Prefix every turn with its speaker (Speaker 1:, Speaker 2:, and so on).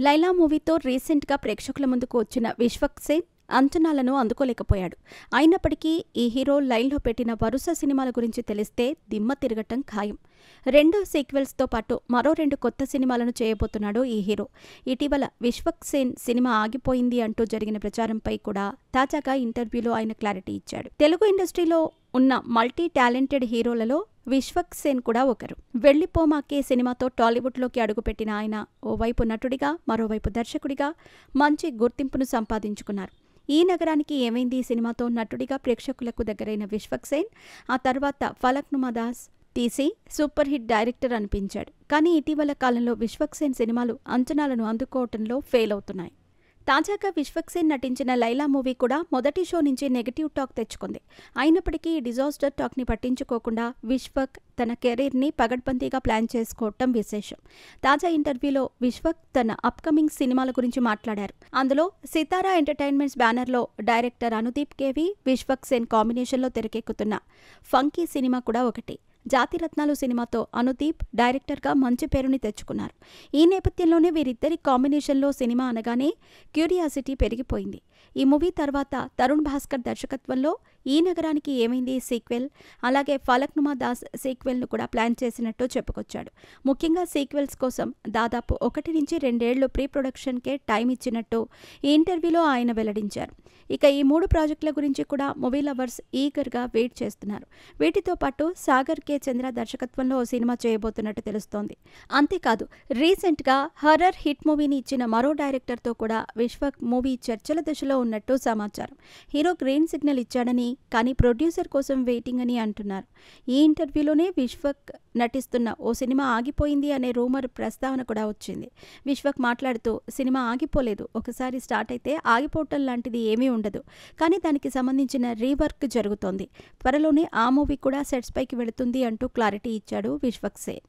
Speaker 1: లైలా మూవీతో రీసెంట్గా ప్రేక్షకుల ముందుకు వచ్చిన విశ్వక్ సేన్ అంచనాలను అందుకోలేకపోయాడు. అయినప్పటికీ ఈ హీరో లైన్లో పెట్టిన వరుస సినిమాల గురించి తెలిస్తే దిమ్మ తిరగటం ఖాయం. 2 సీక్వెల్స్తో పాటు మరో 2 కొత్త సినిమాలను చేయబోతున్నాడు ఈ హీరో. ఇటీవల విశ్వక్ సేన్ సినిమా ఆగిపోయింది అంటూ జరిగిన ప్రచారంపై కూడా తాజాగా ఇంటర్వ్యూలో ఆయన క్లారిటీ ఇచ్చాడు. తెలుగు ఇండస్ట్రీలో ఉన్న మల్టీ టాలెంటెడ్ హీరోలలో విశ్వక్ సేన్ కూడా ఒకరు. వెళ్లిపోమాకే సినిమాతో టాలీవుడ్లోకి అడుగుపెట్టిన ఆయన ఓవైపు నటుడిగా, మరోవైపు దర్శకుడిగా మంచి గుర్తింపును సంపాదించుకున్నారు. ఈ నగరానికి ఏమైంది సినిమాతో నటుడిగా ప్రేక్షకులకు దగ్గరైన విశ్వక్ సేన్ ఆ తర్వాత ఫలక్నుమా దాస్ తీసి సూపర్ హిట్ డైరెక్టర్ అనిపించాడు. కానీ ఇటీవల కాలంలో విశ్వక్ సేన్ సినిమాలు అంచనాలను అందుకోవటంలో ఫెయిల్ అవుతున్నాయి. తాజాగా విశ్వక్ సేన్ నటించిన లైలా మూవీ కూడా మొదటి షో నుంచి నెగటివ్ టాక్ తెచ్చుకుంది. అయినప్పటికీ ఈ డిజాస్టర్ టాక్ని పట్టించుకోకుండా విశ్వక్ తన కెరీర్ని పగడ్బందీగా ప్లాన్ చేసుకోవటం విశేషం. తాజా ఇంటర్వ్యూలో విశ్వక్ తన అప్కమింగ్ సినిమాల గురించి మాట్లాడారు. అందులో సితారా ఎంటర్టైన్మెంట్స్ బ్యానర్లో డైరెక్టర్ అనుదీప్ కేవి, విశ్వక్ సేన్ కాంబినేషన్లో తెరకెక్కుతున్న ఫంకీ సినిమా కూడా ఒకటి. జాతిరత్నాలు సినిమాతో అనుదీప్ డైరెక్టర్గా మంచి పేరుని తెచ్చుకున్నారు. ఈ నేపథ్యంలోనే వీరిద్దరి కాంబినేషన్లో సినిమా అనగానే క్యూరియాసిటీ పెరిగిపోయింది. ఈ మూవీ తర్వాత తరుణ్ భాస్కర్ దర్శకత్వంలో ఈ నగరానికి ఏమైంది సీక్వెల్, అలాగే ఫలక్నుమా దాస్ సీక్వెల్ను కూడా ప్లాన్ చేసినట్టు చెప్పుకొచ్చాడు. ముఖ్యంగా సీక్వెల్స్ కోసం దాదాపు 1 నుంచి 2 ఏళ్లు ప్రీ ప్రొడక్షన్కే టైం ఇచ్చినట్టు ఈ ఇంటర్వ్యూలో ఆయన వెల్లడించారు. ఇక ఈ 3 ప్రాజెక్టుల గురించి కూడా మూవీ లవర్స్ ఈగర్గా వెయిట్ చేస్తున్నారు. వీటితో పాటు సాగర్ కే చంద్ర దర్శకత్వంలో ఓ సినిమా చేయబోతున్నట్టు తెలుస్తోంది. అంతేకాదు రీసెంట్గా హర్రర్ హిట్ మూవీని ఇచ్చిన మరో డైరెక్టర్తో కూడా విశ్వక్ మూవీ చర్చల దశలో ఉన్నట్టు సమాచారం. హీరో గ్రీన్ సిగ్నల్ ఇచ్చాడని, కానీ ప్రొడ్యూసర్ కోసం వెయిటింగ్ అని అంటున్నారు. ఈ ఇంటర్వ్యూలోనే విశ్వక్ నటిస్తున్న ఓ సినిమా ఆగిపోయింది అనే రూమర్ ప్రస్తావన కూడా వచ్చింది. విశ్వక్ మాట్లాడుతూ సినిమా ఆగిపోలేదు, ఒకసారి స్టార్ట్ అయితే ఆగిపోవటం లాంటిది ఏమీ ఉండదు, కానీ దానికి సంబంధించిన రీవర్క్ జరుగుతోంది, త్వరలోనే ఆ మూవీ కూడా సెట్స్ పైకి వెళుతుంది అంటూ క్లారిటీ ఇచ్చాడు విశ్వక్ సేన్.